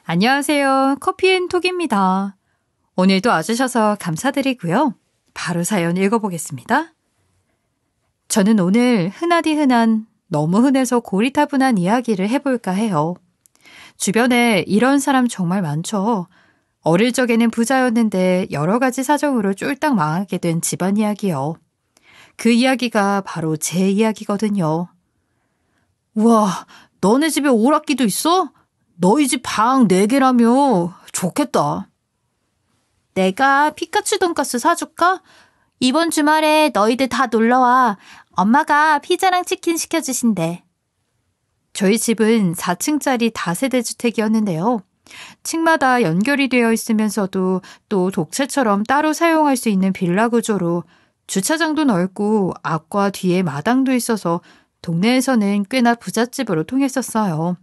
안녕하세요. 커피앤톡입니다. 오늘도 와주셔서 감사드리고요. 바로 사연 읽어보겠습니다. 저는 오늘 흔하디 흔한 너무 흔해서 고리타분한 이야기를 해볼까 해요. 주변에 이런 사람 정말 많죠. 어릴 적에는 부자였는데 여러 가지 사정으로 쫄딱 망하게 된 집안 이야기요. 그 이야기가 바로 제 이야기거든요. 우와, 너네 집에 오락기도 있어? 너희 집 방 4개라며 좋겠다. 내가 피카츄 돈가스 사줄까? 이번 주말에 너희들 다 놀러와. 엄마가 피자랑 치킨 시켜주신대. 저희 집은 4층짜리 다세대 주택이었는데요. 층마다 연결이 되어 있으면서도 또 독채처럼 따로 사용할 수 있는 빌라 구조로 주차장도 넓고 앞과 뒤에 마당도 있어서 동네에서는 꽤나 부잣집으로 통했었어요.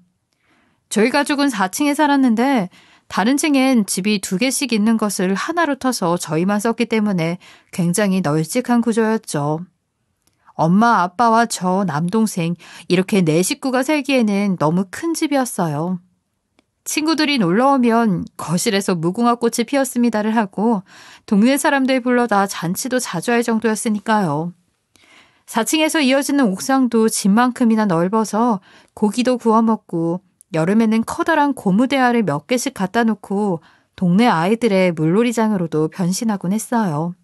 저희 가족은 4층에 살았는데 다른 층엔 집이 2개씩 있는 것을 하나로 터서 저희만 썼기 때문에 굉장히 널찍한 구조였죠. 엄마, 아빠와 저, 남동생 이렇게 4식구가 살기에는 너무 큰 집이었어요. 친구들이 놀러오면 거실에서 무궁화꽃이 피었습니다를 하고 동네 사람들 불러다 잔치도 자주 할 정도였으니까요. 4층에서 이어지는 옥상도 집만큼이나 넓어서 고기도 구워 먹고 여름에는 커다란 고무대야를 몇 개씩 갖다 놓고 동네 아이들의 물놀이장으로도 변신하곤 했어요.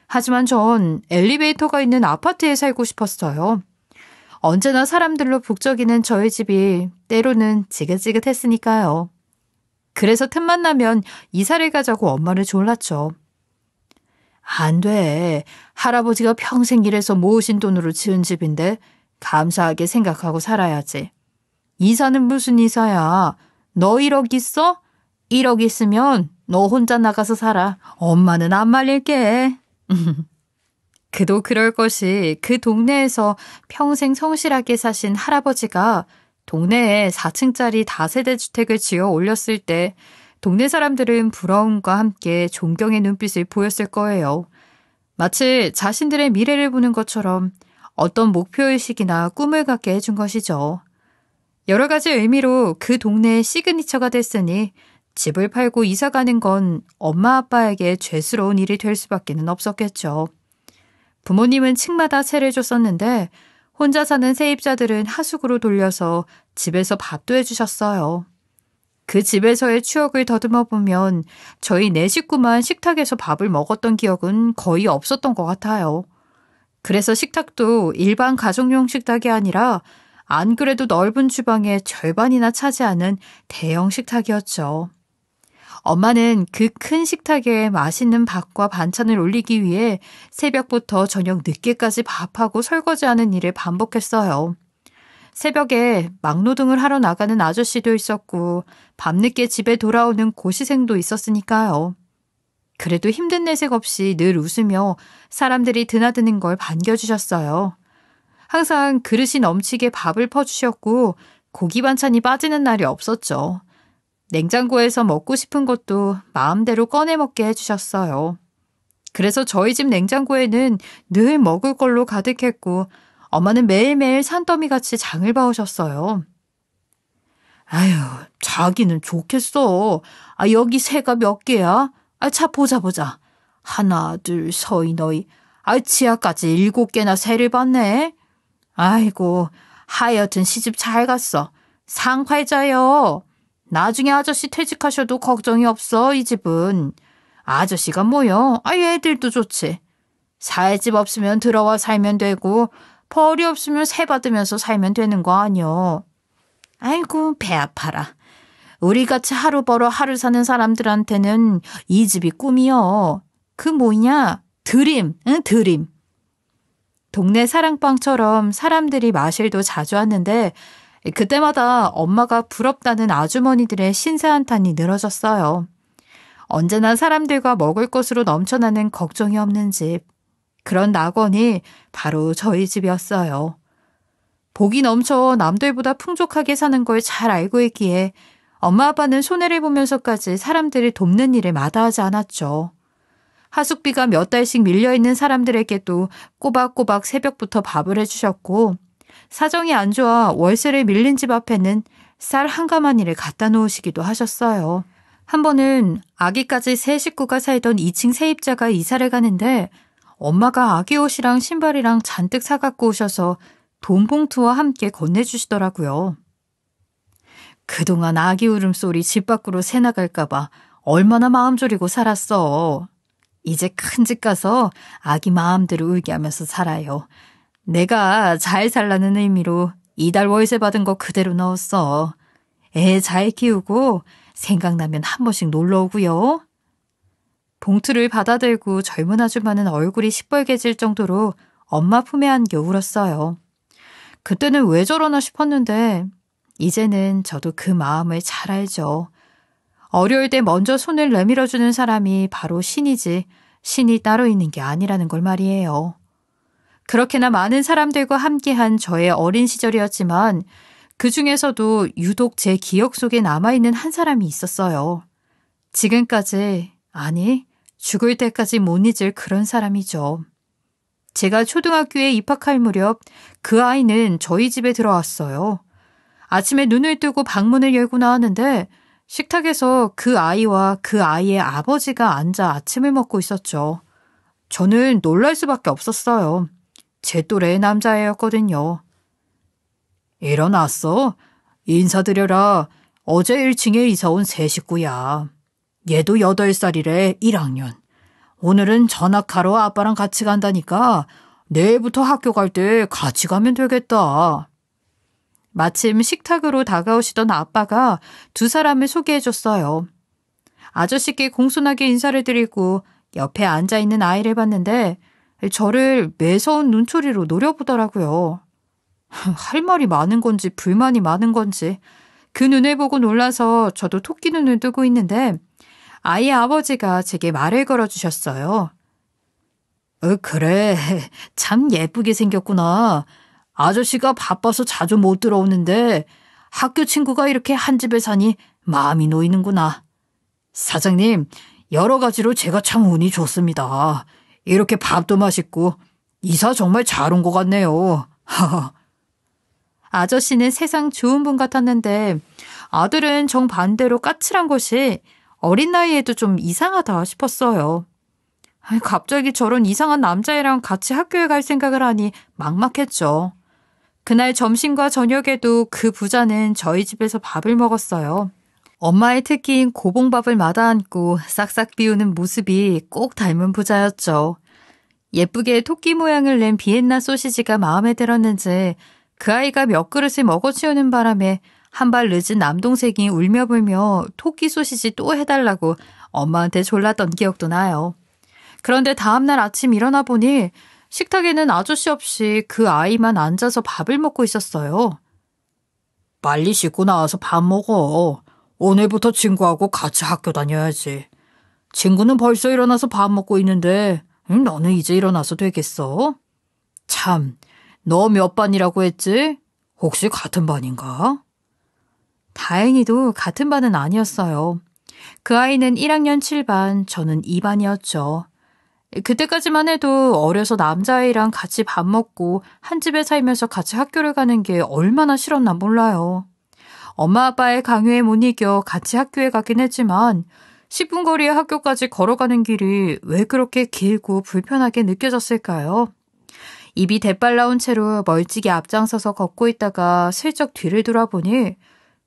하지만 전 엘리베이터가 있는 아파트에 살고 싶었어요. 언제나 사람들로 북적이는 저희 집이 때로는 지긋지긋했으니까요. 그래서 틈만 나면 이사를 가자고 엄마를 졸랐죠. 안 돼. 할아버지가 평생 일해서 모으신 돈으로 지은 집인데 감사하게 생각하고 살아야지. 이사는 무슨 이사야. 너 1억 있어? 1억 있으면 너 혼자 나가서 살아. 엄마는 안 말릴게. 그도 그럴 것이 그 동네에서 평생 성실하게 사신 할아버지가 동네에 4층짜리 다세대 주택을 지어 올렸을 때 동네 사람들은 부러움과 함께 존경의 눈빛을 보였을 거예요. 마치 자신들의 미래를 보는 것처럼 어떤 목표의식이나 꿈을 갖게 해준 것이죠. 여러 가지 의미로 그 동네의 시그니처가 됐으니 집을 팔고 이사 가는 건 엄마 아빠에게 죄스러운 일이 될 수밖에는 없었겠죠. 부모님은 층마다 세를 줬었는데 혼자 사는 세입자들은 하숙으로 돌려서 집에서 밥도 해주셨어요. 그 집에서의 추억을 더듬어 보면 저희 4식구만 식탁에서 밥을 먹었던 기억은 거의 없었던 것 같아요. 그래서 식탁도 일반 가정용 식탁이 아니라 안 그래도 넓은 주방의 절반이나 차지하는 대형 식탁이었죠. 엄마는 그 큰 식탁에 맛있는 밥과 반찬을 올리기 위해 새벽부터 저녁 늦게까지 밥하고 설거지하는 일을 반복했어요. 새벽에 막노동을 하러 나가는 아저씨도 있었고 밤늦게 집에 돌아오는 고시생도 있었으니까요. 그래도 힘든 내색 없이 늘 웃으며 사람들이 드나드는 걸 반겨주셨어요. 항상 그릇이 넘치게 밥을 퍼주셨고 고기 반찬이 빠지는 날이 없었죠. 냉장고에서 먹고 싶은 것도 마음대로 꺼내 먹게 해주셨어요. 그래서 저희 집 냉장고에는 늘 먹을 걸로 가득했고 엄마는 매일매일 산더미같이 장을 봐오셨어요. 아유, 자기는 좋겠어. 여기 새가 몇 개야? 자, 보자. 하나, 둘, 서이, 너희. 지하까지 7개나 새를 봤네. 아이고, 하여튼 시집 잘 갔어. 상팔자요. 나중에 아저씨 퇴직하셔도 걱정이 없어, 이 집은. 아저씨가 뭐요? 애들도 좋지. 살 집 없으면 들어와 살면 되고 벌이 없으면 세 받으면서 살면 되는 거 아니요. 아이고, 배 아파라. 우리같이 하루 벌어 하루 사는 사람들한테는 이 집이 꿈이요. 그 뭐냐? 드림, 드림. 동네 사랑방처럼 사람들이 마실도 자주 왔는데 그때마다 엄마가 부럽다는 아주머니들의 신세한탄이 늘어졌어요. 언제나 사람들과 먹을 것으로 넘쳐나는 걱정이 없는 집. 그런 낙원이 바로 저희 집이었어요. 복이 넘쳐 남들보다 풍족하게 사는 걸 잘 알고 있기에 엄마 아빠는 손해를 보면서까지 사람들을 돕는 일을 마다하지 않았죠. 하숙비가 몇 달씩 밀려있는 사람들에게도 꼬박꼬박 새벽부터 밥을 해주셨고 사정이 안 좋아 월세를 밀린 집 앞에는 쌀 한 가마니를 갖다 놓으시기도 하셨어요. 한 번은 아기까지 세 식구가 살던 2층 세입자가 이사를 가는데 엄마가 아기 옷이랑 신발이랑 잔뜩 사갖고 오셔서 돈 봉투와 함께 건네주시더라고요. 그동안 아기 울음소리 집 밖으로 새나갈까봐 얼마나 마음 졸이고 살았어. 이제 큰 집 가서 아기 마음대로 울게 하면서 살아요. 내가 잘 살라는 의미로 이달 월세 받은 거 그대로 넣었어. 애 잘 키우고 생각나면 한 번씩 놀러 오고요. 봉투를 받아들고 젊은 아줌마는 얼굴이 시뻘개질 정도로 엄마 품에 안겨 울었어요. 그때는 왜 저러나 싶었는데 이제는 저도 그 마음을 잘 알죠. 어려울 때 먼저 손을 내밀어주는 사람이 바로 신이지 신이 따로 있는 게 아니라는 걸 말이에요. 그렇게나 많은 사람들과 함께한 저의 어린 시절이었지만 그 중에서도 유독 제 기억 속에 남아있는 한 사람이 있었어요. 지금까지, 아니 죽을 때까지 못 잊을 그런 사람이죠. 제가 초등학교에 입학할 무렵 그 아이는 저희 집에 들어왔어요. 아침에 눈을 뜨고 방문을 열고 나왔는데 식탁에서 그 아이와 그 아이의 아버지가 앉아 아침을 먹고 있었죠. 저는 놀랄 수밖에 없었어요. 제 또래의 남자애였거든요. 일어났어? 인사드려라. 어제 1층에 이사 온 새 식구야. 얘도 8살이래, 1학년. 오늘은 전학하러 아빠랑 같이 간다니까 내일부터 학교 갈 때 같이 가면 되겠다. 마침 식탁으로 다가오시던 아빠가 두 사람을 소개해줬어요. 아저씨께 공손하게 인사를 드리고 옆에 앉아있는 아이를 봤는데 저를 매서운 눈초리로 노려보더라고요. 할 말이 많은 건지 불만이 많은 건지 그 눈을 보고 놀라서 저도 토끼 눈을 뜨고 있는데 아이의 아버지가 제게 말을 걸어주셨어요. 그래, 참 예쁘게 생겼구나. 아저씨가 바빠서 자주 못 들어오는데 학교 친구가 이렇게 한 집에 사니 마음이 놓이는구나. 사장님, 여러 가지로 제가 참 운이 좋습니다. 이렇게 밥도 맛있고 이사 정말 잘 온 것 같네요. 아저씨는 세상 좋은 분 같았는데 아들은 정반대로 까칠한 것이 어린 나이에도 좀 이상하다 싶었어요. 갑자기 저런 이상한 남자애랑 같이 학교에 갈 생각을 하니 막막했죠. 그날 점심과 저녁에도 그 부자는 저희 집에서 밥을 먹었어요. 엄마의 특기인 고봉밥을 마다앉고 싹싹 비우는 모습이 꼭 닮은 부자였죠. 예쁘게 토끼 모양을 낸 비엔나 소시지가 마음에 들었는지 그 아이가 몇 그릇을 먹어치우는 바람에 한 발 늦은 남동생이 울며불며 토끼 소시지 또 해달라고 엄마한테 졸랐던 기억도 나요. 그런데 다음날 아침 일어나 보니 식탁에는 아저씨 없이 그 아이만 앉아서 밥을 먹고 있었어요. 빨리 씻고 나와서 밥 먹어. 오늘부터 친구하고 같이 학교 다녀야지. 친구는 벌써 일어나서 밥 먹고 있는데 너는 이제 일어나서 되겠어? 참, 너 몇 반이라고 했지? 혹시 같은 반인가? 다행히도 같은 반은 아니었어요. 그 아이는 1학년 7반, 저는 2반이었죠. 그때까지만 해도 어려서 남자아이랑 같이 밥 먹고 한 집에 살면서 같이 학교를 가는 게 얼마나 싫었나 몰라요. 엄마 아빠의 강요에 못 이겨 같이 학교에 가긴 했지만 10분 거리의 학교까지 걸어가는 길이 왜 그렇게 길고 불편하게 느껴졌을까요? 입이 대빨 나온 채로 멀찍이 앞장서서 걷고 있다가 슬쩍 뒤를 돌아보니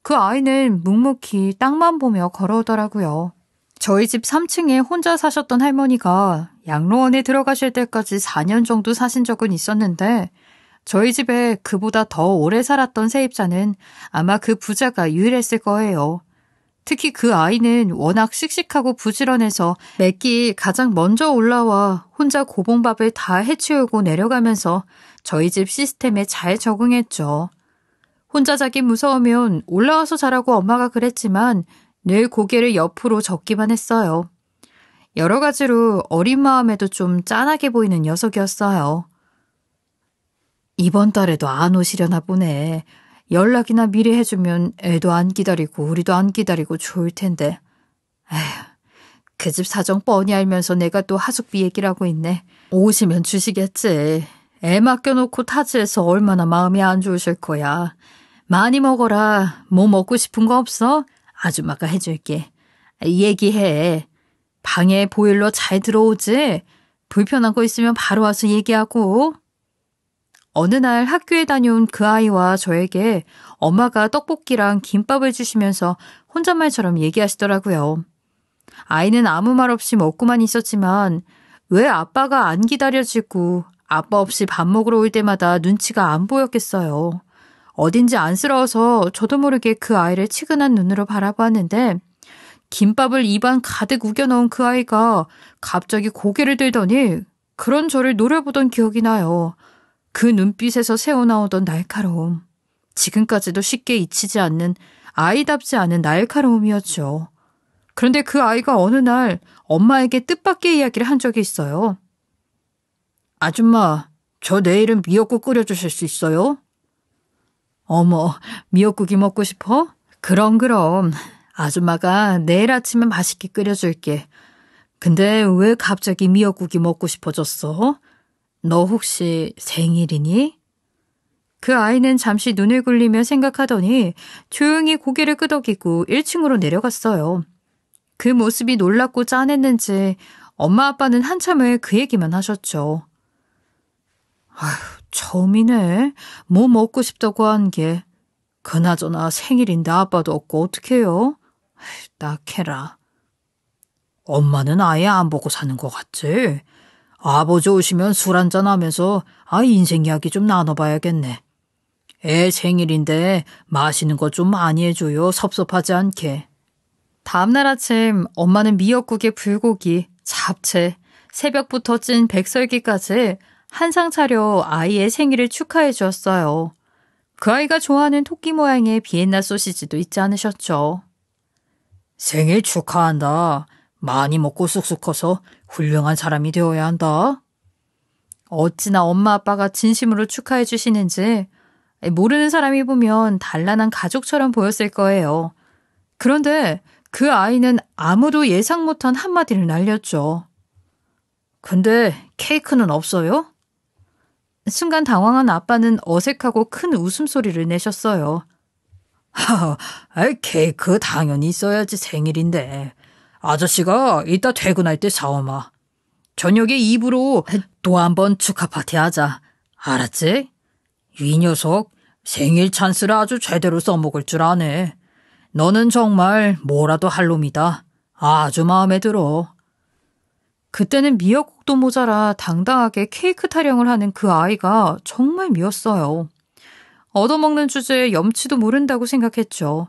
그 아이는 묵묵히 땅만 보며 걸어오더라고요. 저희 집 3층에 혼자 사셨던 할머니가 양로원에 들어가실 때까지 4년 정도 사신 적은 있었는데 저희 집에 그보다 더 오래 살았던 세입자는 아마 그 부자가 유일했을 거예요. 특히 그 아이는 워낙 씩씩하고 부지런해서 매끼 가장 먼저 올라와 혼자 고봉밥을 다 해치우고 내려가면서 저희 집 시스템에 잘 적응했죠. 혼자 자기 무서우면 올라와서 자라고 엄마가 그랬지만 늘 고개를 옆으로 젓기만 했어요. 여러 가지로 어린 마음에도 좀 짠하게 보이는 녀석이었어요. 이번 달에도 안 오시려나 보네. 연락이나 미리 해주면 애도 안 기다리고 우리도 안 기다리고 좋을 텐데. 에휴, 그 집 사정 뻔히 알면서 내가 또 하숙비 얘기를 하고 있네. 오시면 주시겠지. 애 맡겨놓고 타지에서 얼마나 마음이 안 좋으실 거야. 많이 먹어라. 뭐 먹고 싶은 거 없어? 아줌마가 해줄게. 얘기해. 방에 보일러 잘 들어오지? 불편한 거 있으면 바로 와서 얘기하고. 어느 날 학교에 다녀온 그 아이와 저에게 엄마가 떡볶이랑 김밥을 주시면서 혼잣말처럼 얘기하시더라고요. 아이는 아무 말 없이 먹고만 있었지만 왜 아빠가 안 기다려지고 아빠 없이 밥 먹으러 올 때마다 눈치가 안 보였겠어요. 어딘지 안쓰러워서 저도 모르게 그 아이를 치근한 눈으로 바라보았는데 김밥을 입안 가득 우겨 넣은 그 아이가 갑자기 고개를 들더니 그런 저를 노려보던 기억이 나요. 그 눈빛에서 새어나오던 날카로움. 지금까지도 쉽게 잊히지 않는 아이답지 않은 날카로움이었죠. 그런데 그 아이가 어느 날 엄마에게 뜻밖의 이야기를 한 적이 있어요. 아줌마, 저 내일은 미역국 끓여주실 수 있어요? 어머, 미역국이 먹고 싶어? 그럼. 아줌마가 내일 아침에 맛있게 끓여줄게. 근데 왜 갑자기 미역국이 먹고 싶어졌어? 너 혹시 생일이니? 그 아이는 잠시 눈을 굴리며 생각하더니 조용히 고개를 끄덕이고 1층으로 내려갔어요. 그 모습이 놀랍고 짠했는지 엄마 아빠는 한참을 그 얘기만 하셨죠. 아휴, 처음이네. 뭐 먹고 싶다고 한 게. 그나저나 생일인데 아빠도 없고 어떡해요? 낙해라. 엄마는 아예 안 보고 사는 것 같지? 아버지 오시면 술 한잔 하면서 인생 이야기 좀 나눠봐야겠네. 애 생일인데 마시는 거 좀 많이 해줘요. 섭섭하지 않게. 다음날 아침 엄마는 미역국에 불고기, 잡채, 새벽부터 찐 백설기까지 한상 차려 아이의 생일을 축하해 주었어요. 그 아이가 좋아하는 토끼 모양의 비엔나 소시지도 잊지 않으셨죠. 생일 축하한다. 많이 먹고 쑥쑥 커서 훌륭한 사람이 되어야 한다. 어찌나 엄마 아빠가 진심으로 축하해 주시는지 모르는 사람이 보면 단란한 가족처럼 보였을 거예요. 그런데 그 아이는 아무도 예상 못한 한마디를 날렸죠. 근데 케이크는 없어요? 순간 당황한 아빠는 어색하고 큰 웃음소리를 내셨어요. 케이크 당연히 있어야지 생일인데. 아저씨가 이따 퇴근할 때 사오마. 저녁에 입으로 또 한번 축하 파티 하자. 알았지? 이 녀석 생일 찬스를 아주 제대로 써먹을 줄 아네. 너는 정말 뭐라도 할 놈이다. 아주 마음에 들어. 그때는 미역국도 모자라 당당하게 케이크 타령을 하는 그 아이가 정말 미웠어요. 얻어먹는 주제에 염치도 모른다고 생각했죠.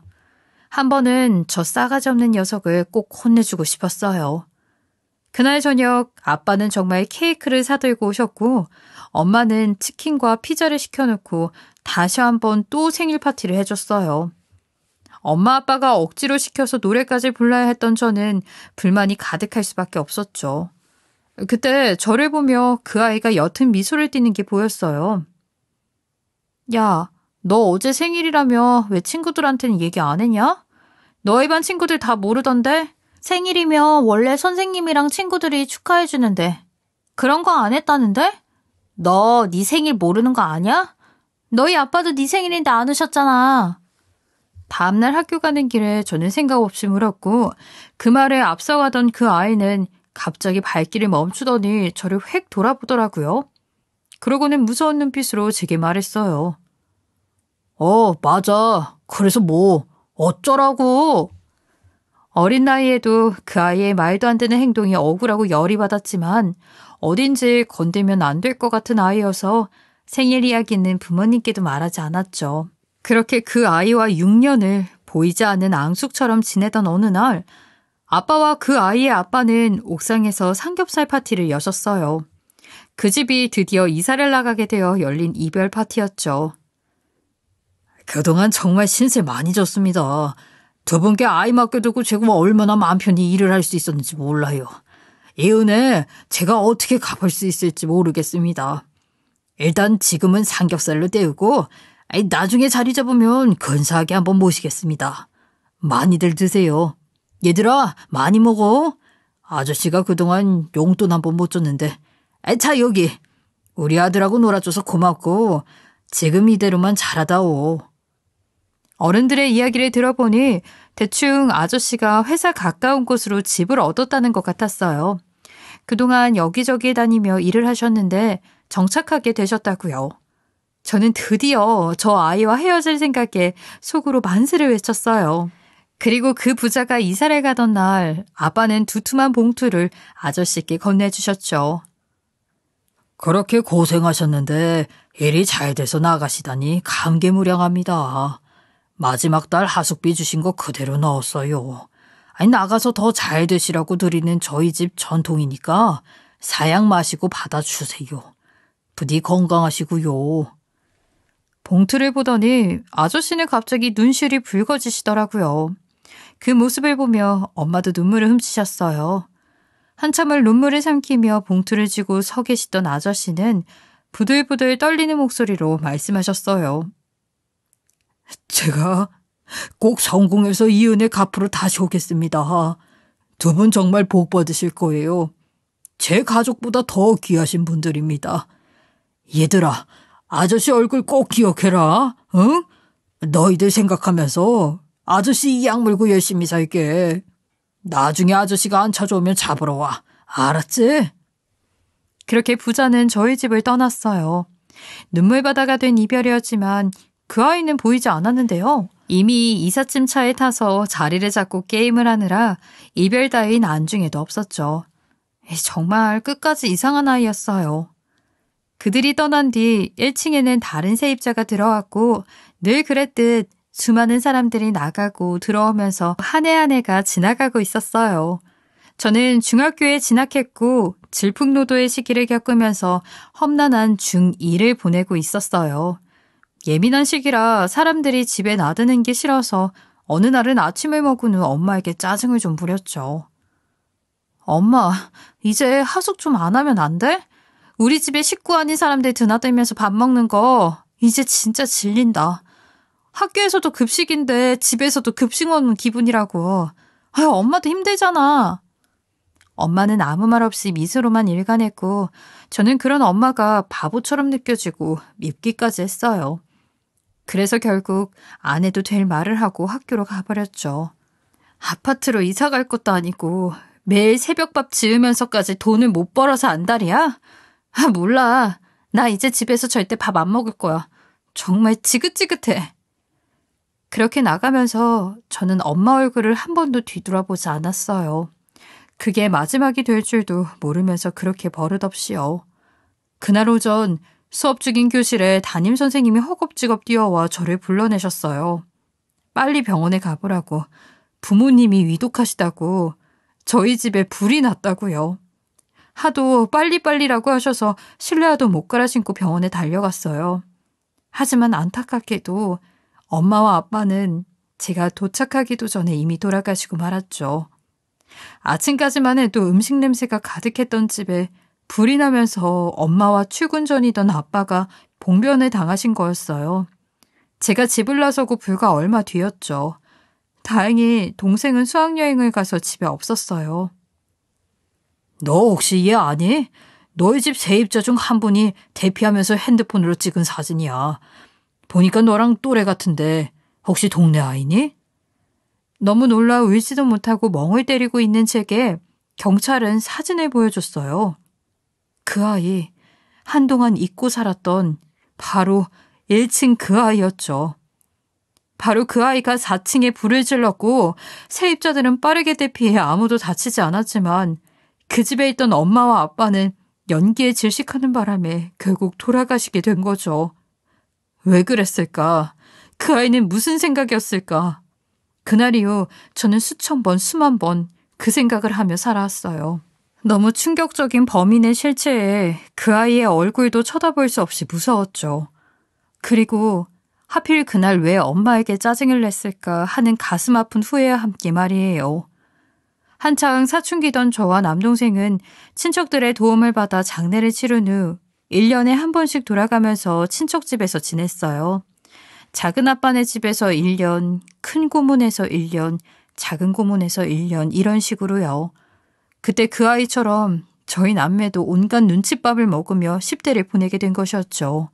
한 번은 저 싸가지 없는 녀석을 꼭 혼내주고 싶었어요. 그날 저녁 아빠는 정말 케이크를 사들고 오셨고 엄마는 치킨과 피자를 시켜놓고 다시 한번 또 생일 파티를 해줬어요. 엄마 아빠가 억지로 시켜서 노래까지 불러야 했던 저는 불만이 가득할 수밖에 없었죠. 그때 저를 보며 그 아이가 옅은 미소를 띠는 게 보였어요. 야, 너 어제 생일이라며 왜 친구들한테는 얘기 안 했냐? 너희 반 친구들 다 모르던데? 생일이면 원래 선생님이랑 친구들이 축하해주는데 그런 거 안 했다는데? 너 네 생일 모르는 거 아냐? 너희 아빠도 네 생일인데 안 오셨잖아. 다음날 학교 가는 길에 저는 생각 없이 물었고 그 말에 앞서가던 그 아이는 갑자기 발길을 멈추더니 저를 획 돌아보더라고요. 그러고는 무서운 눈빛으로 제게 말했어요. 맞아. 그래서 뭐 어쩌라고. 어린 나이에도 그 아이의 말도 안 되는 행동이 억울하고 열이 받았지만 어딘지 건들면 안 될 것 같은 아이여서 생일 이야기는 부모님께도 말하지 않았죠. 그렇게 그 아이와 6년을 보이지 않는 앙숙처럼 지내던 어느 날 아빠와 그 아이의 아빠는 옥상에서 삼겹살 파티를 여셨어요. 그 집이 드디어 이사를 나가게 되어 열린 이별 파티였죠. 그동안 정말 신세 많이 졌습니다. 두 분께 아이 맡겨두고 제가 얼마나 마음 편히 일을 할 수 있었는지 몰라요. 이 은혜 제가 어떻게 갚을 수 있을지 모르겠습니다. 일단 지금은 삼겹살로 때우고 나중에 자리 잡으면 근사하게 한번 모시겠습니다. 많이들 드세요. 얘들아 많이 먹어. 아저씨가 그동안 용돈 한번 못 줬는데. 자 여기 우리 아들하고 놀아줘서 고맙고 지금 이대로만 잘하다오. 어른들의 이야기를 들어보니 대충 아저씨가 회사 가까운 곳으로 집을 얻었다는 것 같았어요. 그동안 여기저기 다니며 일을 하셨는데 정착하게 되셨다고요. 저는 드디어 저 아이와 헤어질 생각에 속으로 만세를 외쳤어요. 그리고 그 부자가 이사를 가던 날 아빠는 두툼한 봉투를 아저씨께 건네주셨죠. 그렇게 고생하셨는데 일이 잘 돼서 나가시다니 감개무량합니다. 마지막 달 하숙비 주신 거 그대로 넣었어요. 아니 나가서 더 잘 되시라고 드리는 저희 집 전통이니까 사양 마시고 받아주세요. 부디 건강하시고요. 봉투를 보더니 아저씨는 갑자기 눈시울이 붉어지시더라고요. 그 모습을 보며 엄마도 눈물을 훔치셨어요. 한참을 눈물을 삼키며 봉투를 쥐고 서 계시던 아저씨는 부들부들 떨리는 목소리로 말씀하셨어요. 제가 꼭 성공해서 이 은혜 갚으러 다시 오겠습니다. 두 분 정말 복 받으실 거예요. 제 가족보다 더 귀하신 분들입니다. 얘들아, 아저씨 얼굴 꼭 기억해라. 응? 너희들 생각하면서 아저씨 이 약물고 열심히 살게. 나중에 아저씨가 안 찾아오면 잡으러 와. 알았지? 그렇게 부자는 저희 집을 떠났어요. 눈물바다가 된 이별이었지만 그 아이는 보이지 않았는데요. 이미 이삿짐 차에 타서 자리를 잡고 게임을 하느라 이별 따윈 안중에도 없었죠. 정말 끝까지 이상한 아이였어요. 그들이 떠난 뒤 1층에는 다른 세입자가 들어왔고 늘 그랬듯 수많은 사람들이 나가고 들어오면서 한 해 한 해가 지나가고 있었어요. 저는 중학교에 진학했고 질풍노도의 시기를 겪으면서 험난한 중2를 보내고 있었어요. 예민한 시기라 사람들이 집에 나드는 게 싫어서 어느 날은 아침을 먹은 후 엄마에게 짜증을 좀 부렸죠. 엄마, 이제 하숙 좀 안 하면 안 돼? 우리 집에 식구 아닌 사람들 드나들면서 밥 먹는 거 이제 진짜 질린다. 학교에서도 급식인데 집에서도 급식 먹는 기분이라고. 아유, 엄마도 힘들잖아. 엄마는 아무 말 없이 미소로만 일관했고 저는 그런 엄마가 바보처럼 느껴지고 밉기까지 했어요. 그래서 결국 안 해도 될 말을 하고 학교로 가버렸죠. 아파트로 이사 갈 것도 아니고 매일 새벽밥 지으면서까지 돈을 못 벌어서 안달이야? 아, 몰라. 나 이제 집에서 절대 밥 안 먹을 거야. 정말 지긋지긋해. 그렇게 나가면서 저는 엄마 얼굴을 한 번도 뒤돌아보지 않았어요. 그게 마지막이 될 줄도 모르면서 그렇게 버릇없이요. 그날 오전 수업 중인 교실에 담임선생님이 허겁지겁 뛰어와 저를 불러내셨어요. 빨리 병원에 가보라고. 부모님이 위독하시다고. 저희 집에 불이 났다고요. 하도 빨리빨리라고 하셔서 실내화도 못 갈아 신고 병원에 달려갔어요. 하지만 안타깝게도 엄마와 아빠는 제가 도착하기도 전에 이미 돌아가시고 말았죠. 아침까지만 해도 음식 냄새가 가득했던 집에 불이 나면서 엄마와 출근 전이던 아빠가 봉변을 당하신 거였어요. 제가 집을 나서고 불과 얼마 뒤였죠. 다행히 동생은 수학여행을 가서 집에 없었어요. 너 혹시 얘 아니? 너희 집 세입자 중 한 분이 대피하면서 핸드폰으로 찍은 사진이야. 보니까 너랑 또래 같은데 혹시 동네 아이니? 너무 놀라 울지도 못하고 멍을 때리고 있는 제게 경찰은 사진을 보여줬어요. 그 아이, 한동안 잊고 살았던 바로 1층 그 아이였죠. 바로 그 아이가 4층에 불을 질렀고 세입자들은 빠르게 대피해 아무도 다치지 않았지만 그 집에 있던 엄마와 아빠는 연기에 질식하는 바람에 결국 돌아가시게 된 거죠. 왜 그랬을까? 그 아이는 무슨 생각이었을까? 그날 이후 저는 수천 번, 수만 번 그 생각을 하며 살아왔어요. 너무 충격적인 범인의 실체에 그 아이의 얼굴도 쳐다볼 수 없이 무서웠죠. 그리고 하필 그날 왜 엄마에게 짜증을 냈을까 하는 가슴 아픈 후회와 함께 말이에요. 한창 사춘기던 저와 남동생은 친척들의 도움을 받아 장례를 치른 후 1년에 한 번씩 돌아가면서 친척집에서 지냈어요. 작은 아빠네 집에서 1년, 큰 고모네서 1년, 작은 고모네서 1년 이런 식으로요. 그때 그 아이처럼 저희 남매도 온갖 눈칫밥을 먹으며 10대를 보내게 된 것이었죠.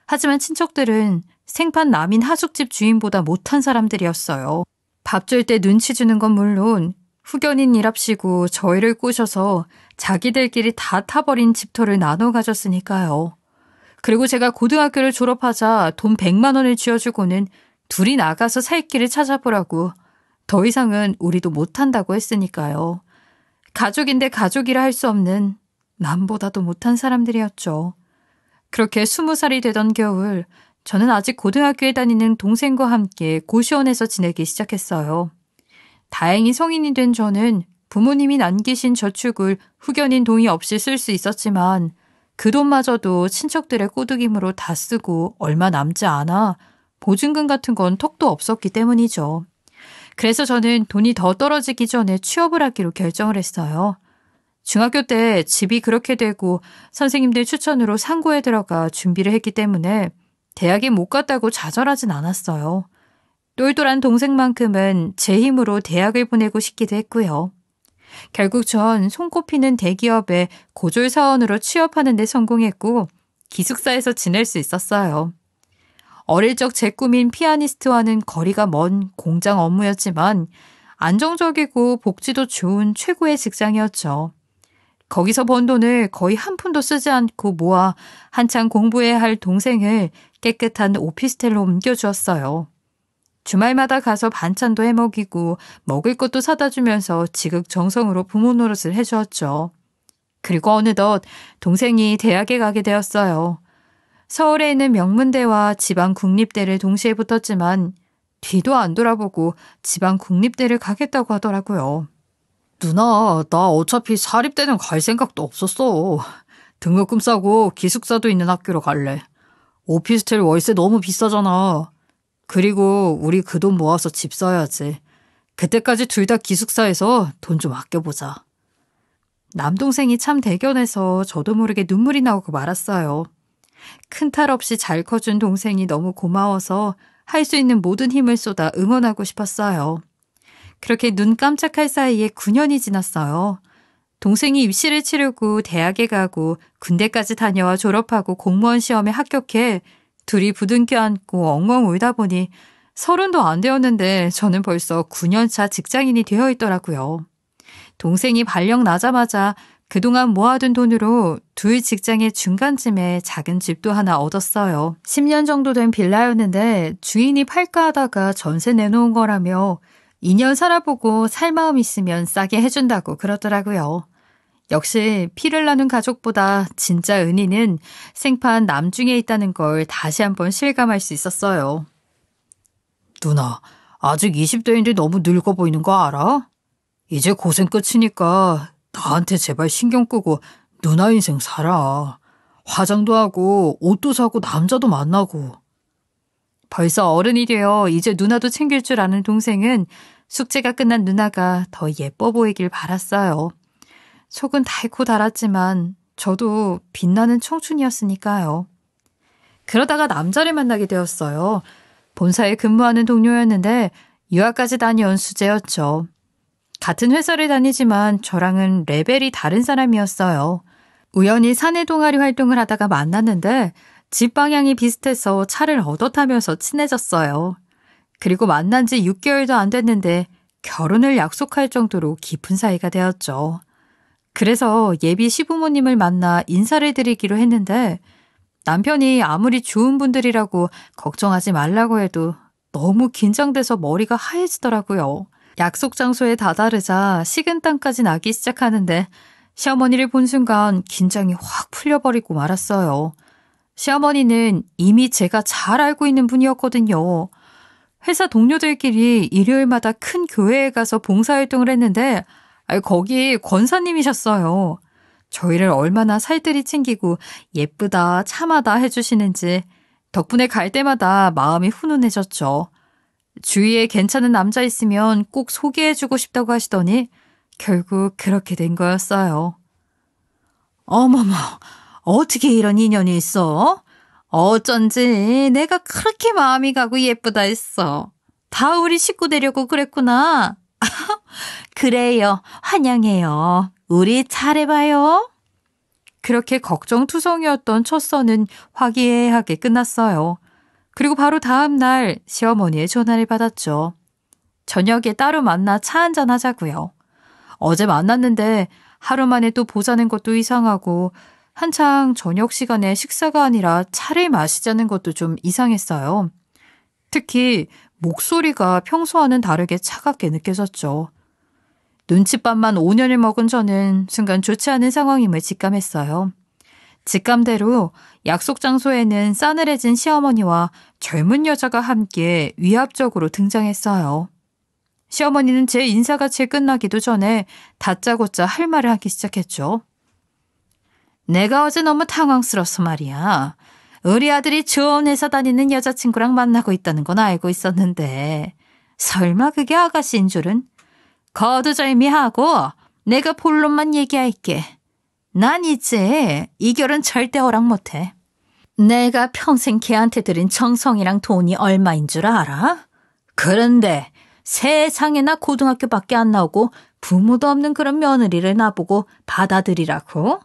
하지만 친척들은 생판 남인 하숙집 주인보다 못한 사람들이었어요. 밥 줄 때 눈치 주는 건 물론 후견인이랍시고 저희를 꼬셔서 자기들끼리 다 타버린 집터를 나눠 가졌으니까요. 그리고 제가 고등학교를 졸업하자 돈 100만 원을 쥐어주고는 둘이 나가서 살 길을 찾아보라고 더 이상은 우리도 못한다고 했으니까요. 가족인데 가족이라 할 수 없는 남보다도 못한 사람들이었죠. 그렇게 20살이 되던 겨울 저는 아직 고등학교에 다니는 동생과 함께 고시원에서 지내기 시작했어요. 다행히 성인이 된 저는 부모님이 남기신 저축을 후견인 동의 없이 쓸 수 있었지만 그 돈마저도 친척들의 꼬드김으로 다 쓰고 얼마 남지 않아 보증금 같은 건 턱도 없었기 때문이죠. 그래서 저는 돈이 더 떨어지기 전에 취업을 하기로 결정을 했어요. 중학교 때 집이 그렇게 되고 선생님들 추천으로 상고에 들어가 준비를 했기 때문에 대학에 못 갔다고 좌절하진 않았어요. 똘똘한 동생만큼은 제 힘으로 대학을 보내고 싶기도 했고요. 결국 전 손꼽히는 대기업에 고졸사원으로 취업하는 데 성공했고 기숙사에서 지낼 수 있었어요. 어릴 적 제 꿈인 피아니스트와는 거리가 먼 공장 업무였지만 안정적이고 복지도 좋은 최고의 직장이었죠. 거기서 번 돈을 거의 한 푼도 쓰지 않고 모아 한창 공부해야 할 동생을 깨끗한 오피스텔로 옮겨주었어요. 주말마다 가서 반찬도 해먹이고 먹을 것도 사다 주면서 지극정성으로 부모 노릇을 해주었죠. 그리고 어느덧 동생이 대학에 가게 되었어요. 서울에 있는 명문대와 지방 국립대를 동시에 붙었지만 뒤도 안 돌아보고 지방 국립대를 가겠다고 하더라고요. 누나, 나 어차피 사립대는 갈 생각도 없었어. 등록금 싸고 기숙사도 있는 학교로 갈래. 오피스텔 월세 너무 비싸잖아. 그리고 우리 그 돈 모아서 집 사야지. 그때까지 둘 다 기숙사에서 돈 좀 아껴보자. 남동생이 참 대견해서 저도 모르게 눈물이 나오고 말았어요. 큰 탈 없이 잘 커준 동생이 너무 고마워서 할 수 있는 모든 힘을 쏟아 응원하고 싶었어요. 그렇게 눈 깜짝할 사이에 9년이 지났어요. 동생이 입시를 치르고 대학에 가고 군대까지 다녀와 졸업하고 공무원 시험에 합격해 둘이 부둥켜 안고 엉엉 울다 보니 30도 안 되었는데 저는 벌써 9년차 직장인이 되어 있더라고요. 동생이 발령 나자마자 그동안 모아둔 돈으로 둘 직장의 중간쯤에 작은 집도 하나 얻었어요. 10년 정도 된 빌라였는데 주인이 팔까 하다가 전세 내놓은 거라며 2년 살아보고 살 마음 있으면 싸게 해준다고 그러더라고요. 역시 피를 나눈 가족보다 진짜 은희는 생판 남중에 있다는 걸 다시 한번 실감할 수 있었어요. 누나, 아직 20대인데 너무 늙어 보이는 거 알아? 이제 고생 끝이니까 나한테 제발 신경 끄고 누나 인생 살아. 화장도 하고 옷도 사고 남자도 만나고. 벌써 어른이 되어 이제 누나도 챙길 줄 아는 동생은 숙제가 끝난 누나가 더 예뻐 보이길 바랐어요. 속은 달고 달았지만 저도 빛나는 청춘이었으니까요. 그러다가 남자를 만나게 되었어요. 본사에 근무하는 동료였는데 유학까지 다녀온 수재였죠. 같은 회사를 다니지만 저랑은 레벨이 다른 사람이었어요. 우연히 사내 동아리 활동을 하다가 만났는데 집 방향이 비슷해서 차를 얻어 타면서 친해졌어요. 그리고 만난 지 6개월도 안 됐는데 결혼을 약속할 정도로 깊은 사이가 되었죠. 그래서 예비 시부모님을 만나 인사를 드리기로 했는데 남편이 아무리 좋은 분들이라고 걱정하지 말라고 해도 너무 긴장돼서 머리가 하얘지더라고요. 약속 장소에 다다르자 식은땀까지 나기 시작하는데 시어머니를 본 순간 긴장이 확 풀려버리고 말았어요. 시어머니는 이미 제가 잘 알고 있는 분이었거든요. 회사 동료들끼리 일요일마다 큰 교회에 가서 봉사활동을 했는데 거기 권사님이셨어요. 저희를 얼마나 살뜰히 챙기고 예쁘다 참하다 해주시는지 덕분에 갈 때마다 마음이 훈훈해졌죠. 주위에 괜찮은 남자 있으면 꼭 소개해주고 싶다고 하시더니 결국 그렇게 된 거였어요. 어머머, 어떻게 이런 인연이 있어? 어쩐지 내가 그렇게 마음이 가고 예쁘다 했어. 다 우리 식구 되려고 그랬구나. 그래요. 환영해요. 우리 잘해봐요. 그렇게 걱정투성이었던 첫 선은 화기애애하게 끝났어요. 그리고 바로 다음 날 시어머니의 전화를 받았죠. 저녁에 따로 만나 차 한잔 하자고요. 어제 만났는데 하루 만에 또 보자는 것도 이상하고 한창 저녁 시간에 식사가 아니라 차를 마시자는 것도 좀 이상했어요. 특히 목소리가 평소와는 다르게 차갑게 느껴졌죠. 눈칫밥만 5년을 먹은 저는 순간 좋지 않은 상황임을 직감했어요. 직감대로 약속 장소에는 싸늘해진 시어머니와 젊은 여자가 함께 위압적으로 등장했어요. 시어머니는 제 인사같이 끝나기도 전에 다짜고짜 할 말을 하기 시작했죠. 내가 어제 너무 당황스러워서 말이야. 우리 아들이 좋은 회사 다니는 여자친구랑 만나고 있다는 건 알고 있었는데 설마 그게 아가씨인 줄은? 거두절미하고 내가 본론만 얘기할게. 난 이제 이 결혼 절대 허락 못해. 내가 평생 걔한테 들인 정성이랑 돈이 얼마인 줄 알아? 그런데 세상에나 고등학교밖에 안 나오고 부모도 없는 그런 며느리를 나보고 받아들이라고?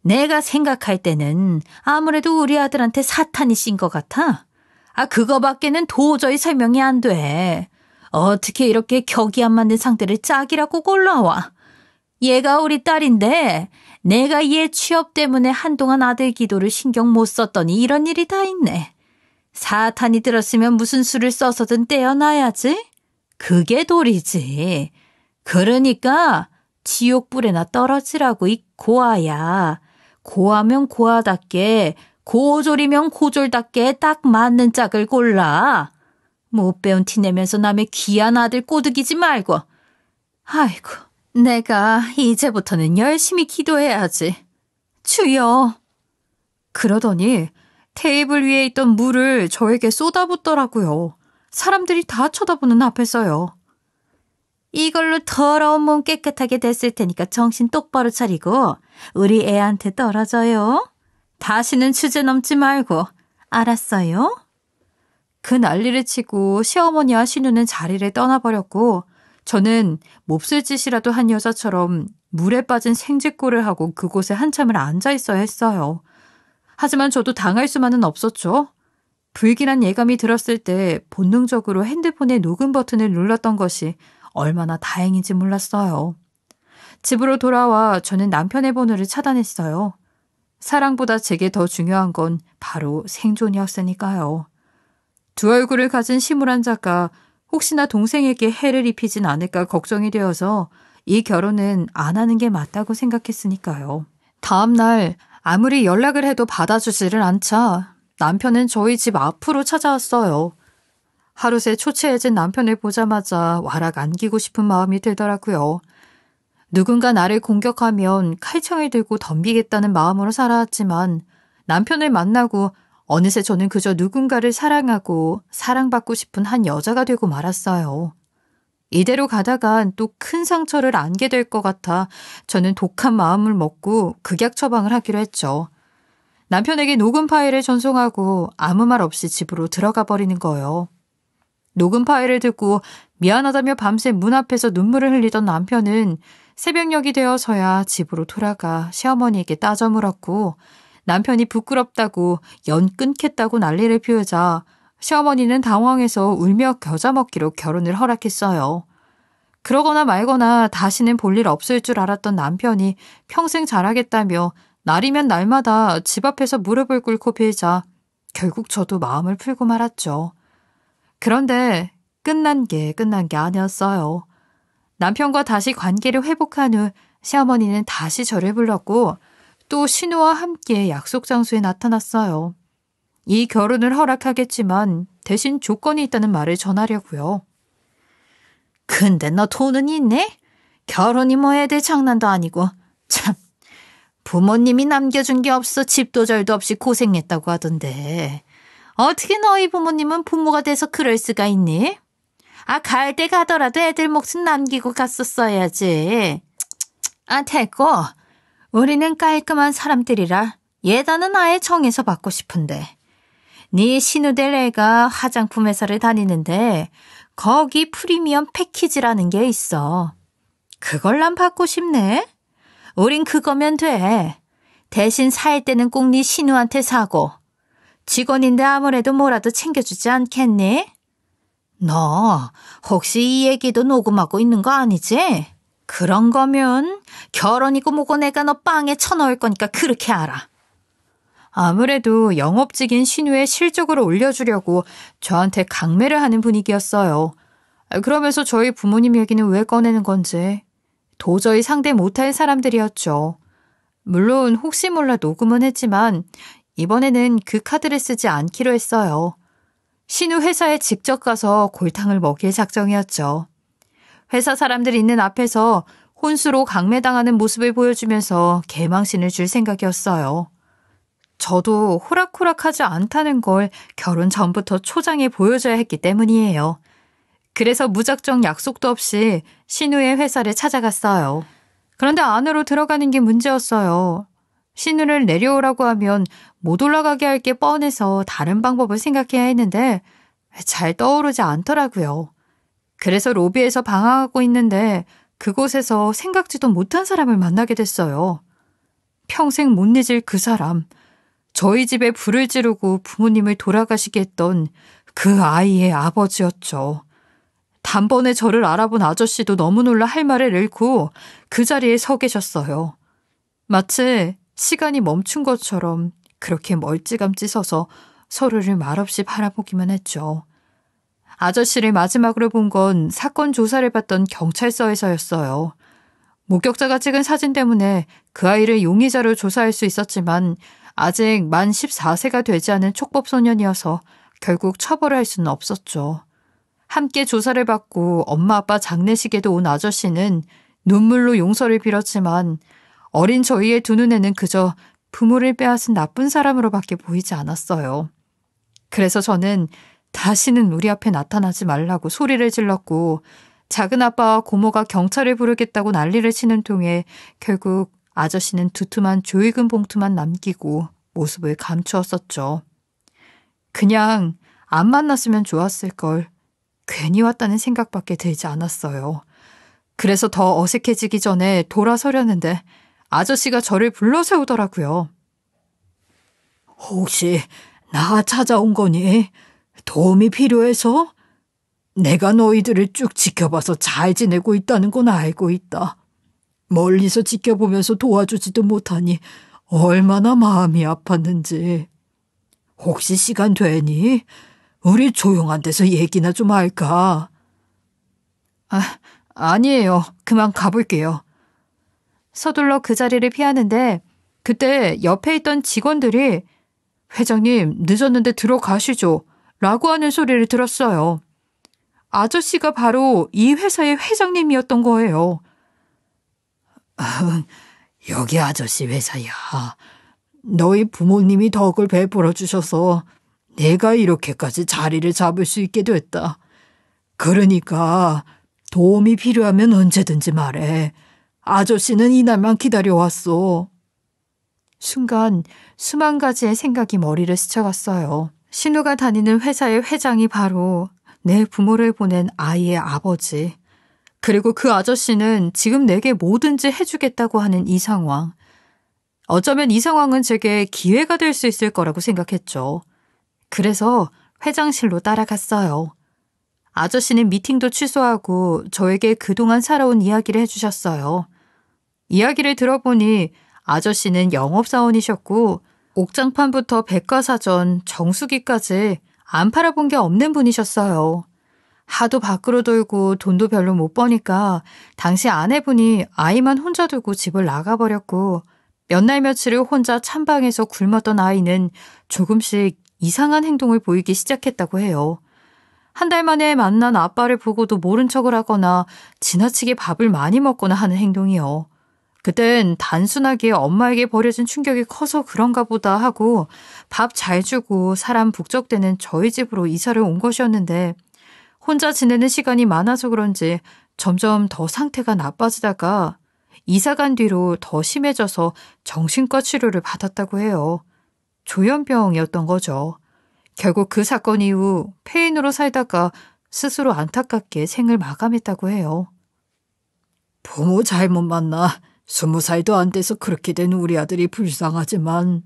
내가 생각할 때는 아무래도 우리 아들한테 사탄이 씬 것 같아. 그거밖에는 도저히 설명이 안 돼. 어떻게 이렇게 격이 안 맞는 상대를 짝이라고 골라와. 얘가 우리 딸인데 내가 얘 취업 때문에 한동안 아들 기도를 신경 못 썼더니 이런 일이 다 있네. 사탄이 들었으면 무슨 수를 써서든 떼어놔야지. 그게 도리지. 그러니까 지옥불에나 떨어지라고 이 고아야. 고하면 고아답게, 고졸이면 고졸답게 딱 맞는 짝을 골라. 못 배운 티 내면서 남의 귀한 아들 꼬드기지 말고. 아이고, 내가 이제부터는 열심히 기도해야지. 주여. 그러더니 테이블 위에 있던 물을 저에게 쏟아붓더라고요. 사람들이 다 쳐다보는 앞에서요. 이걸로 더러운 몸 깨끗하게 됐을 테니까 정신 똑바로 차리고 우리 애한테 떨어져요. 다시는 주제 넘지 말고. 알았어요? 그 난리를 치고 시어머니와 신우는 자리를 떠나버렸고 저는 몹쓸 짓이라도 한 여자처럼 물에 빠진 생쥐꼴을 하고 그곳에 한참을 앉아 있어야 했어요. 하지만 저도 당할 수만은 없었죠. 불길한 예감이 들었을 때 본능적으로 핸드폰의 녹음 버튼을 눌렀던 것이 얼마나 다행인지 몰랐어요. 집으로 돌아와 저는 남편의 번호를 차단했어요. 사랑보다 제게 더 중요한 건 바로 생존이었으니까요. 두 얼굴을 가진 시무란 자가 혹시나 동생에게 해를 입히진 않을까 걱정이 되어서 이 결혼은 안 하는 게 맞다고 생각했으니까요. 다음 날 아무리 연락을 해도 받아주지를 않자 남편은 저희 집 앞으로 찾아왔어요. 하루새 초췌해진 남편을 보자마자 와락 안기고 싶은 마음이 들더라고요. 누군가 나를 공격하면 칼창을 들고 덤비겠다는 마음으로 살아왔지만 남편을 만나고 어느새 저는 그저 누군가를 사랑하고 사랑받고 싶은 한 여자가 되고 말았어요. 이대로 가다간 또 큰 상처를 안게 될 것 같아 저는 독한 마음을 먹고 극약 처방을 하기로 했죠. 남편에게 녹음 파일을 전송하고 아무 말 없이 집으로 들어가 버리는 거예요. 녹음 파일을 듣고 미안하다며 밤새 문 앞에서 눈물을 흘리던 남편은 새벽녘이 되어서야 집으로 돌아가 시어머니에게 따져 물었고 남편이 부끄럽다고 연 끊겠다고 난리를 피우자 시어머니는 당황해서 울며 겨자 먹기로 결혼을 허락했어요. 그러거나 말거나 다시는 볼 일 없을 줄 알았던 남편이 평생 잘하겠다며 날이면 날마다 집 앞에서 무릎을 꿇고 빌자 결국 저도 마음을 풀고 말았죠. 그런데 끝난 게 아니었어요. 남편과 다시 관계를 회복한 후 시어머니는 다시 저를 불렀고 또 신우와 함께 약속 장소에 나타났어요. 이 결혼을 허락하겠지만 대신 조건이 있다는 말을 전하려고요. 근데 너 돈은 있네? 결혼이 뭐 애들 장난도 아니고. 참, 부모님이 남겨준 게 없어 집도 절도 없이 고생했다고 하던데. 어떻게 너희 부모님은 부모가 돼서 그럴 수가 있니? 갈 때 가더라도 애들 몫은 남기고 갔었어야지. 됐고. 우리는 깔끔한 사람들이라 예단은 아예 정해서 받고 싶은데. 네 신우될 애가 화장품 회사를 다니는데 거기 프리미엄 패키지라는 게 있어. 그걸 난 받고 싶네. 우린 그거면 돼. 대신 살 때는 꼭 네 신우한테 사고. 직원인데 아무래도 뭐라도 챙겨주지 않겠니? 너 혹시 이 얘기도 녹음하고 있는 거 아니지? 그런 거면 결혼이고 뭐고 내가 너 빵에 쳐넣을 거니까 그렇게 알아. 아무래도 영업직인 신우의 실적으로 올려주려고 저한테 강매를 하는 분위기였어요. 그러면서 저희 부모님 얘기는 왜 꺼내는 건지 도저히 상대 못할 사람들이었죠. 물론 혹시 몰라 녹음은 했지만 이번에는 그 카드를 쓰지 않기로 했어요. 신우 회사에 직접 가서 골탕을 먹일 작정이었죠. 회사 사람들 있는 앞에서 혼수로 강매당하는 모습을 보여주면서 개망신을 줄 생각이었어요. 저도 호락호락하지 않다는 걸 결혼 전부터 초장에 보여줘야 했기 때문이에요. 그래서 무작정 약속도 없이 신우의 회사를 찾아갔어요. 그런데 안으로 들어가는 게 문제였어요. 신우를 내려오라고 하면 못 올라가게 할 게 뻔해서 다른 방법을 생각해야 했는데 잘 떠오르지 않더라고요. 그래서 로비에서 방황하고 있는데 그곳에서 생각지도 못한 사람을 만나게 됐어요. 평생 못 잊을 그 사람. 저희 집에 불을 지르고 부모님을 돌아가시게 했던 그 아이의 아버지였죠. 단번에 저를 알아본 아저씨도 너무 놀라 할 말을 잃고 그 자리에 서 계셨어요. 마치 시간이 멈춘 것처럼 그렇게 멀찌감치 서서 서로를 말없이 바라보기만 했죠. 아저씨를 마지막으로 본 건 사건 조사를 받던 경찰서에서였어요. 목격자가 찍은 사진 때문에 그 아이를 용의자로 조사할 수 있었지만 아직 만 14세가 되지 않은 촉법소년이어서 결국 처벌을 할 수는 없었죠. 함께 조사를 받고 엄마 아빠 장례식에도 온 아저씨는 눈물로 용서를 빌었지만 어린 저희의 두 눈에는 그저 부모를 빼앗은 나쁜 사람으로밖에 보이지 않았어요. 그래서 저는 다시는 우리 앞에 나타나지 말라고 소리를 질렀고 작은 아빠와 고모가 경찰을 부르겠다고 난리를 치는 통에 결국 아저씨는 두툼한 조의금 봉투만 남기고 모습을 감추었었죠. 그냥 안 만났으면 좋았을 걸. 괜히 왔다는 생각밖에 들지 않았어요. 그래서 더 어색해지기 전에 돌아서려는데 아저씨가 저를 불러 세우더라고요. 혹시 나 찾아온 거니? 도움이 필요해서? 내가 너희들을 쭉 지켜봐서 잘 지내고 있다는 건 알고 있다. 멀리서 지켜보면서 도와주지도 못하니 얼마나 마음이 아팠는지. 혹시 시간 되니? 우리 조용한 데서 얘기나 좀 할까? 아니에요. 그만 가볼게요. 서둘러 그 자리를 피하는데 그때 옆에 있던 직원들이 회장님 늦었는데 들어가시죠 라고 하는 소리를 들었어요. 아저씨가 바로 이 회사의 회장님이었던 거예요. 여기 아저씨 회사야. 너희 부모님이 덕을 베풀어 주셔서 내가 이렇게까지 자리를 잡을 수 있게 됐다. 그러니까 도움이 필요하면 언제든지 말해. 아저씨는 이날만 기다려왔어. 순간 수만 가지의 생각이 머리를 스쳐갔어요. 신우가 다니는 회사의 회장이 바로 내 부모를 보낸 아이의 아버지. 그리고 그 아저씨는 지금 내게 뭐든지 해주겠다고 하는 이 상황. 어쩌면 이 상황은 제게 기회가 될 수 있을 거라고 생각했죠. 그래서 회장실로 따라갔어요. 아저씨는 미팅도 취소하고 저에게 그동안 살아온 이야기를 해주셨어요. 이야기를 들어보니 아저씨는 영업사원이셨고 옥장판부터 백과사전, 정수기까지 안 팔아본 게 없는 분이셨어요. 하도 밖으로 돌고 돈도 별로 못 버니까 당시 아내분이 아이만 혼자 두고 집을 나가버렸고 몇 날 며칠을 혼자 찬방에서 굶었던 아이는 조금씩 이상한 행동을 보이기 시작했다고 해요. 한 달 만에 만난 아빠를 보고도 모른 척을 하거나 지나치게 밥을 많이 먹거나 하는 행동이요. 그땐 단순하게 엄마에게 버려진 충격이 커서 그런가 보다 하고 밥 잘 주고 사람 북적대는 저희 집으로 이사를 온 것이었는데 혼자 지내는 시간이 많아서 그런지 점점 더 상태가 나빠지다가 이사 간 뒤로 더 심해져서 정신과 치료를 받았다고 해요. 조현병이었던 거죠. 결국 그 사건 이후 폐인으로 살다가 스스로 안타깝게 생을 마감했다고 해요. 부모 잘못 만나 20살도 안 돼서 그렇게 된 우리 아들이 불쌍하지만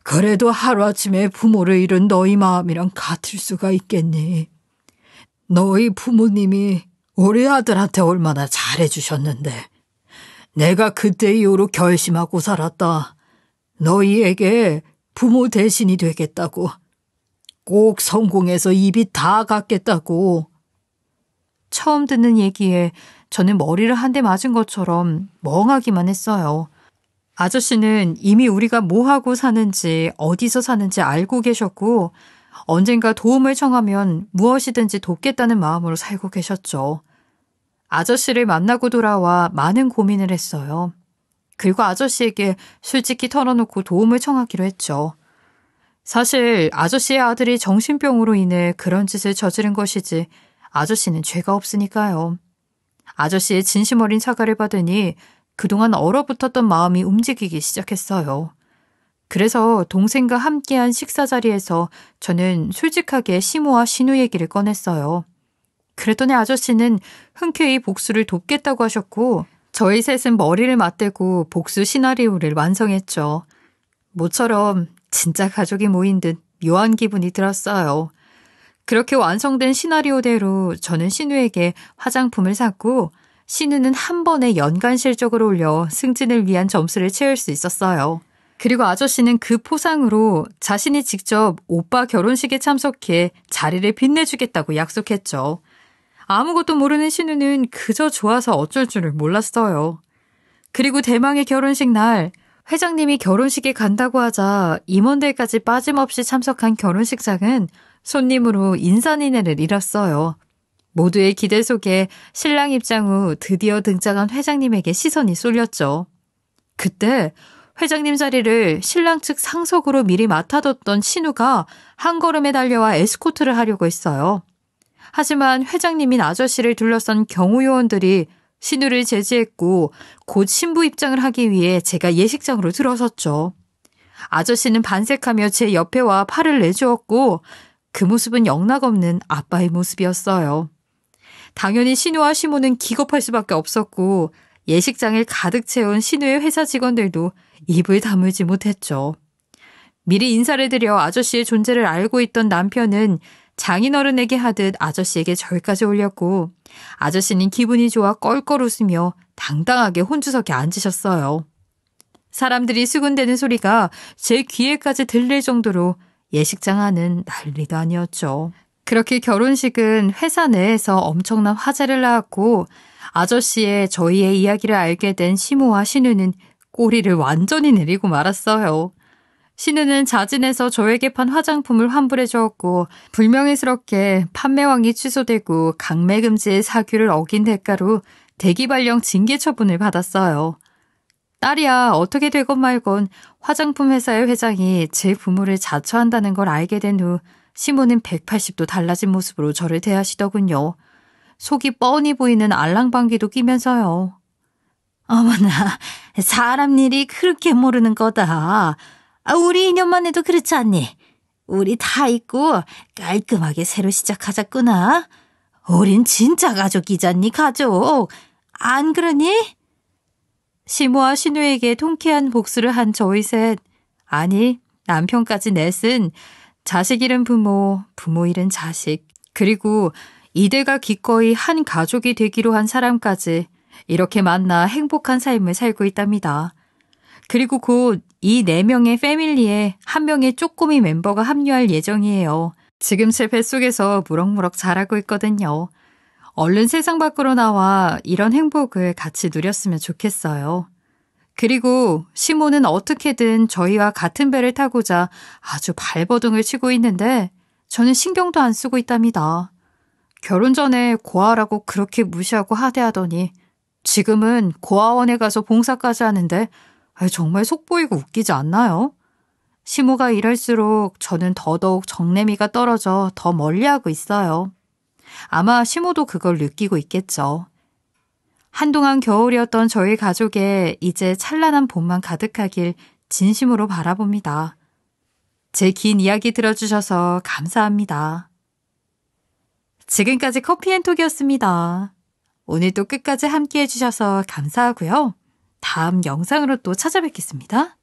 그래도 하루아침에 부모를 잃은 너희 마음이랑 같을 수가 있겠니? 너희 부모님이 우리 아들한테 얼마나 잘해주셨는데 내가 그때 이후로 결심하고 살았다. 너희에게 부모 대신이 되겠다고. 꼭 성공해서 입이 다 갔겠다고. 처음 듣는 얘기에 저는 머리를 한 대 맞은 것처럼 멍하기만 했어요. 아저씨는 이미 우리가 뭐 하고 사는지 어디서 사는지 알고 계셨고 언젠가 도움을 청하면 무엇이든지 돕겠다는 마음으로 살고 계셨죠. 아저씨를 만나고 돌아와 많은 고민을 했어요. 그리고 아저씨에게 솔직히 털어놓고 도움을 청하기로 했죠. 사실 아저씨의 아들이 정신병으로 인해 그런 짓을 저지른 것이지 아저씨는 죄가 없으니까요. 아저씨의 진심 어린 사과를 받으니 그동안 얼어붙었던 마음이 움직이기 시작했어요. 그래서 동생과 함께한 식사 자리에서 저는 솔직하게 시모와 신우 얘기를 꺼냈어요. 그랬더니 아저씨는 흔쾌히 복수를 돕겠다고 하셨고 저희 셋은 머리를 맞대고 복수 시나리오를 완성했죠. 모처럼 진짜 가족이 모인 듯 묘한 기분이 들었어요. 그렇게 완성된 시나리오대로 저는 신우에게 화장품을 샀고 신우는 한 번에 연간 실적을 올려 승진을 위한 점수를 채울 수 있었어요. 그리고 아저씨는 그 포상으로 자신이 직접 오빠 결혼식에 참석해 자리를 빛내주겠다고 약속했죠. 아무것도 모르는 신우는 그저 좋아서 어쩔 줄을 몰랐어요. 그리고 대망의 결혼식 날 회장님이 결혼식에 간다고 하자 임원들까지 빠짐없이 참석한 결혼식장은 손님으로 인산인해를 잃었어요. 모두의 기대 속에 신랑 입장 후 드디어 등장한 회장님에게 시선이 쏠렸죠. 그때 회장님 자리를 신랑 측 상석으로 미리 맡아뒀던 신우가 한 걸음에 달려와 에스코트를 하려고 했어요. 하지만 회장님인 아저씨를 둘러싼 경호요원들이 신우를 제지했고 곧 신부 입장을 하기 위해 제가 예식장으로 들어섰죠. 아저씨는 반색하며 제 옆에 와 팔을 내주었고 그 모습은 영락없는 아빠의 모습이었어요. 당연히 신우와 시모는 기겁할 수밖에 없었고 예식장을 가득 채운 신우의 회사 직원들도 입을 다물지 못했죠. 미리 인사를 드려 아저씨의 존재를 알고 있던 남편은 장인어른에게 하듯 아저씨에게 절까지 올렸고 아저씨는 기분이 좋아 껄껄 웃으며 당당하게 혼주석에 앉으셨어요. 사람들이 수군대는 소리가 제 귀에까지 들릴 정도로 예식장 안은 난리도 아니었죠. 그렇게 결혼식은 회사 내에서 엄청난 화제를 낳았고 아저씨의 저희의 이야기를 알게 된 시모와 신우는 꼬리를 완전히 내리고 말았어요. 신우는 자진해서 저에게 판 화장품을 환불해 주었고 불명예스럽게 판매왕이 취소되고 강매금지의 사규를 어긴 대가로 대기발령 징계 처분을 받았어요. 딸이야 어떻게 되건 말건 화장품 회사의 회장이 제 부모를 자처한다는 걸 알게 된 후 시모는 180도 달라진 모습으로 저를 대하시더군요. 속이 뻔히 보이는 알랑방귀도 끼면서요. 어머나, 사람 일이 그렇게 모르는 거다. 우리 2년만 해도 그렇지 않니? 우리 다 잊고 깔끔하게 새로 시작하자꾸나. 우린 진짜 가족이잖니, 가족. 안 그러니? 시모와 신우에게 통쾌한 복수를 한 저희 셋. 아니, 남편까지 넷은 자식 잃은 부모, 부모 잃은 자식, 그리고 이대가 기꺼이 한 가족이 되기로 한 사람까지 이렇게 만나 행복한 삶을 살고 있답니다. 그리고 곧 이 4명의 패밀리에 한 명의 쪼꼬미 멤버가 합류할 예정이에요. 지금 제 뱃속에서 무럭무럭 자라고 있거든요. 얼른 세상 밖으로 나와 이런 행복을 같이 누렸으면 좋겠어요. 그리고 시모는 어떻게든 저희와 같은 배를 타고자 아주 발버둥을 치고 있는데 저는 신경도 안 쓰고 있답니다. 결혼 전에 고아라고 그렇게 무시하고 하대하더니 지금은 고아원에 가서 봉사까지 하는데 정말 속보이고 웃기지 않나요? 시모가 이럴수록 저는 더더욱 정내미가 떨어져 더 멀리하고 있어요. 아마 시모도 그걸 느끼고 있겠죠. 한동안 겨울이었던 저희 가족에 이제 찬란한 봄만 가득하길 진심으로 바라봅니다. 제 긴 이야기 들어주셔서 감사합니다. 지금까지 커피앤톡이었습니다. 오늘도 끝까지 함께 해주셔서 감사하고요. 다음 영상으로 또 찾아뵙겠습니다.